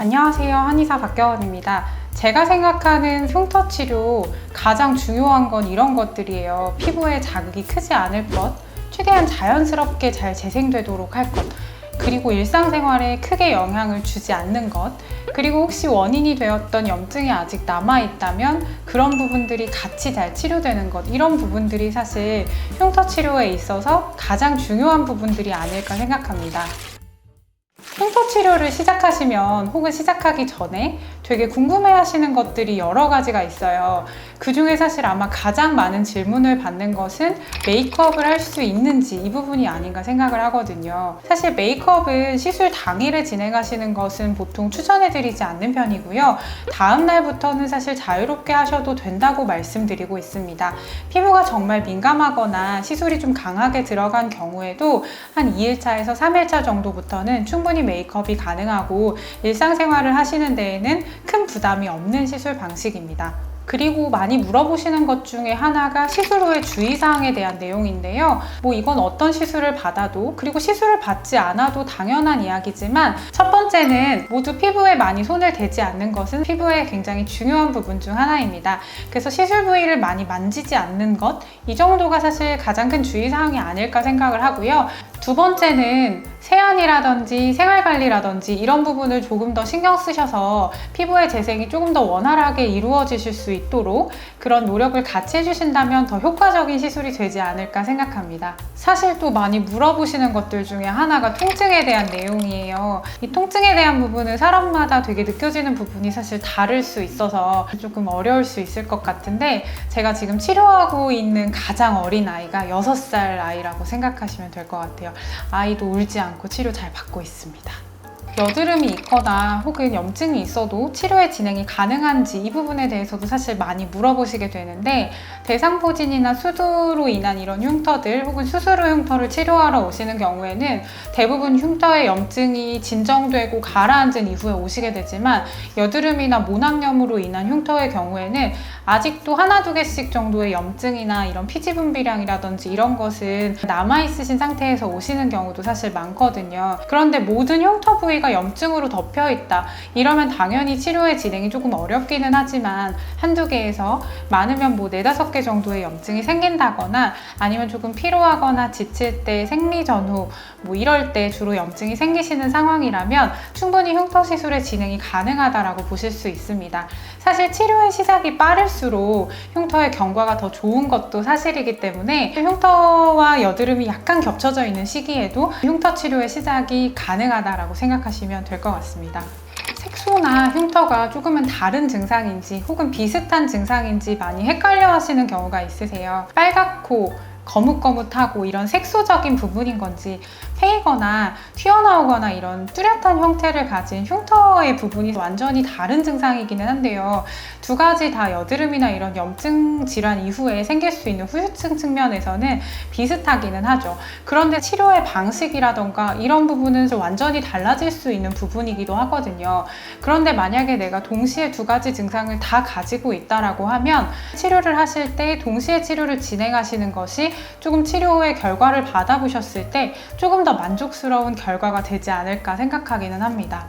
안녕하세요. 한의사 박경원입니다. 제가 생각하는 흉터 치료 가장 중요한 건 이런 것들이에요. 피부에 자극이 크지 않을 것, 최대한 자연스럽게 잘 재생되도록 할 것, 그리고 일상생활에 크게 영향을 주지 않는 것, 그리고 혹시 원인이 되었던 염증이 아직 남아있다면 그런 부분들이 같이 잘 치료되는 것, 이런 부분들이 사실 흉터 치료에 있어서 가장 중요한 부분들이 아닐까 생각합니다. 흉터 치료를 시작하시면 혹은 시작하기 전에 되게 궁금해 하시는 것들이 여러 가지가 있어요. 그 중에 사실 아마 가장 많은 질문을 받는 것은 메이크업을 할 수 있는지, 이 부분이 아닌가 생각을 하거든요. 사실 메이크업은 시술 당일에 진행하시는 것은 보통 추천해드리지 않는 편이고요. 다음 날부터는 사실 자유롭게 하셔도 된다고 말씀드리고 있습니다. 피부가 정말 민감하거나 시술이 좀 강하게 들어간 경우에도 한 2일차에서 3일차 정도부터는 충분히 메이크업이 가능하고 일상생활을 하시는 데에는 큰 부담이 없는 시술 방식입니다. 그리고 많이 물어보시는 것 중에 하나가 시술 후의 주의사항에 대한 내용인데요. 이건 어떤 시술을 받아도, 그리고 시술을 받지 않아도 당연한 이야기지만, 첫 번째는 모두 피부에 많이 손을 대지 않는 것은 피부에 굉장히 중요한 부분 중 하나입니다. 그래서 시술 부위를 많이 만지지 않는 것, 이 정도가 사실 가장 큰 주의사항이 아닐까 생각을 하고요. 두 번째는 세안이라든지 생활관리라든지 이런 부분을 조금 더 신경 쓰셔서 피부의 재생이 조금 더 원활하게 이루어지실 수 있도록 그런 노력을 같이 해주신다면 더 효과적인 시술이 되지 않을까 생각합니다. 사실 또 많이 물어보시는 것들 중에 하나가 통증에 대한 내용이에요. 이 통증에 대한 부분은 사람마다 되게 느껴지는 부분이 사실 다를 수 있어서 조금 어려울 수 있을 것 같은데, 제가 지금 치료하고 있는 가장 어린 아이가 6살 아이라고 생각하시면 될 것 같아요. 아이도 울지 않고 치료 잘 받고 있습니다. 여드름이 있거나 혹은 염증이 있어도 치료의 진행이 가능한지, 이 부분에 대해서도 사실 많이 물어보시게 되는데, 대상포진이나 수두로 인한 이런 흉터들 혹은 수술 후 흉터를 치료하러 오시는 경우에는 대부분 흉터의 염증이 진정되고 가라앉은 이후에 오시게 되지만, 여드름이나 모낭염으로 인한 흉터의 경우에는 아직도 하나 두 개씩 정도의 염증이나 이런 피지 분비량이라든지 이런 것은 남아있으신 상태에서 오시는 경우도 사실 많거든요. 그런데 모든 흉터 부위가 염증으로 덮여있다, 이러면 당연히 치료의 진행이 조금 어렵기는 하지만 한두 개에서 많으면 4-5개 정도의 염증이 생긴다거나, 아니면 조금 피로하거나 지칠 때, 생리 전후 이럴 때 주로 염증이 생기시는 상황이라면 충분히 흉터 시술의 진행이 가능하다라고 보실 수 있습니다. 사실 치료의 시작이 빠를수록 흉터의 경과가 더 좋은 것도 사실이기 때문에 흉터와 여드름이 약간 겹쳐져 있는 시기에도 흉터 치료의 시작이 가능하다라고 생각하시면 될 것 같습니다. 색소나 흉터가 조금은 다른 증상인지 혹은 비슷한 증상인지 많이 헷갈려 하시는 경우가 있으세요. 빨갛고 거뭇거뭇하고 이런 색소적인 부분인 건지, 패이거나 튀어나오거나 이런 뚜렷한 형태를 가진 흉터의 부분이 완전히 다른 증상이기는 한데요. 두 가지 다 여드름이나 이런 염증 질환 이후에 생길 수 있는 후유증 측면에서는 비슷하기는 하죠. 그런데 치료의 방식이라던가 이런 부분은 완전히 달라질 수 있는 부분이기도 하거든요. 그런데 만약에 내가 동시에 두 가지 증상을 다 가지고 있다라고 하면 치료를 하실 때 동시에 치료를 진행하시는 것이 조금 치료 후에 결과를 받아보셨을 때 조금 더 만족스러운 결과가 되지 않을까 생각하기는 합니다.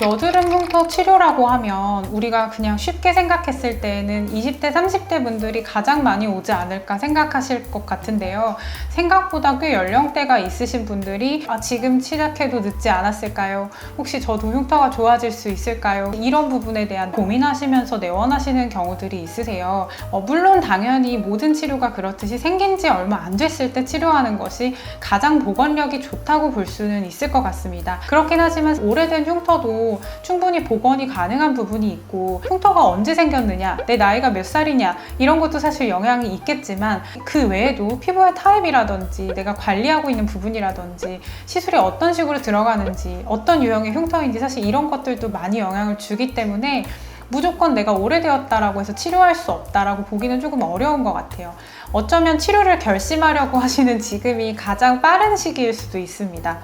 여드름 흉터 치료라고 하면 우리가 그냥 쉽게 생각했을 때에는 20대, 30대 분들이 가장 많이 오지 않을까 생각하실 것 같은데요. 생각보다 꽤 연령대가 있으신 분들이 지금 시작해도 늦지 않았을까요? 혹시 저도 흉터가 좋아질 수 있을까요? 이런 부분에 대한 고민하시면서 내원하시는 경우들이 있으세요. 물론 당연히 모든 치료가 그렇듯이 생긴 지 얼마 안 됐을 때 치료하는 것이 가장 복원력이 좋다고 볼 수는 있을 것 같습니다. 그렇긴 하지만 오래된 흉터도 충분히 복원이 가능한 부분이 있고, 흉터가 언제 생겼느냐, 내 나이가 몇 살이냐, 이런 것도 사실 영향이 있겠지만, 그 외에도 피부의 타입이라든지 내가 관리하고 있는 부분이라든지 시술이 어떤 식으로 들어가는지, 어떤 유형의 흉터인지, 사실 이런 것들도 많이 영향을 주기 때문에 무조건 내가 오래되었다라고 해서 치료할 수 없다라고 보기는 조금 어려운 것 같아요. 어쩌면 치료를 결심하려고 하시는 지금이 가장 빠른 시기일 수도 있습니다.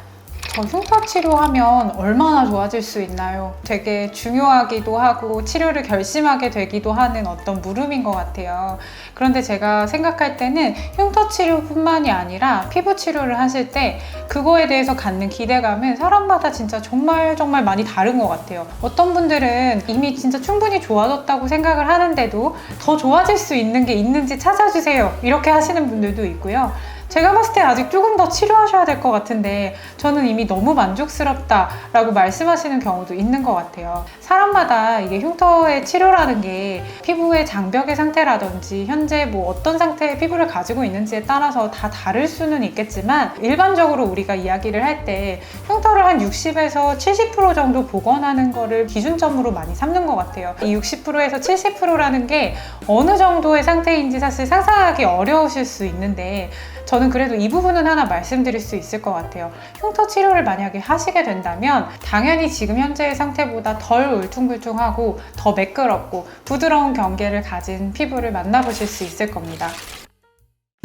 저 흉터 치료하면 얼마나 좋아질 수 있나요? 되게 중요하기도 하고 치료를 결심하게 되기도 하는 어떤 물음인 것 같아요. 그런데 제가 생각할 때는 흉터 치료뿐만이 아니라 피부 치료를 하실 때 그거에 대해서 갖는 기대감은 사람마다 진짜 정말 많이 다른 것 같아요. 어떤 분들은 이미 진짜 충분히 좋아졌다고 생각을 하는데도 더 좋아질 수 있는 게 있는지 찾아주세요, 이렇게 하시는 분들도 있고요. 제가 봤을 때 아직 조금 더 치료하셔야 될 것 같은데 저는 이미 너무 만족스럽다라고 말씀하시는 경우도 있는 것 같아요. 사람마다 이게 흉터의 치료라는 게 피부의 장벽의 상태라든지 현재 뭐 어떤 상태의 피부를 가지고 있는지에 따라서 다 다를 수는 있겠지만, 일반적으로 우리가 이야기를 할 때 흉터를 한 60에서 70% 정도 복원하는 거를 기준점으로 많이 삼는 것 같아요. 이 60%에서 70%라는 게 어느 정도의 상태인지 사실 상상하기 어려우실 수 있는데, 저는 그래도 이 부분은 하나 말씀드릴 수 있을 것 같아요. 흉터 치료를 만약에 하시게 된다면 당연히 지금 현재의 상태보다 덜 울퉁불퉁하고 더 매끄럽고 부드러운 경계를 가진 피부를 만나보실 수 있을 겁니다.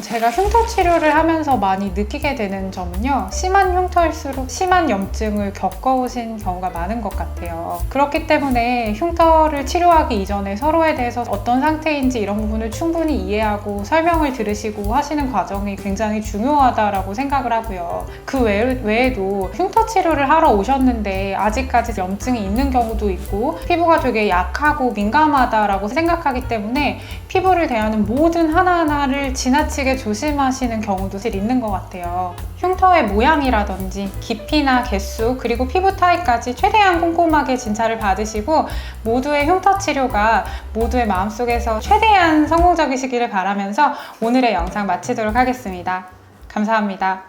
제가 흉터 치료를 하면서 많이 느끼게 되는 점은요, 심한 흉터일수록 심한 염증을 겪어오신 경우가 많은 것 같아요. 그렇기 때문에 흉터를 치료하기 이전에 서로에 대해서 어떤 상태인지 이런 부분을 충분히 이해하고 설명을 들으시고 하시는 과정이 굉장히 중요하다고 생각을 하고요. 그 외에도 흉터 치료를 하러 오셨는데 아직까지 염증이 있는 경우도 있고 피부가 되게 약하고 민감하다라고 생각하기 때문에 피부를 대하는 모든 하나하나를 지나치게 조심하시는 경우도 사실 있는 것 같아요. 흉터의 모양이라든지 깊이나 개수, 그리고 피부 타입까지 최대한 꼼꼼하게 진찰을 받으시고 모두의 흉터 치료가 모두의 마음속에서 최대한 성공적이시기를 바라면서 오늘의 영상 마치도록 하겠습니다. 감사합니다.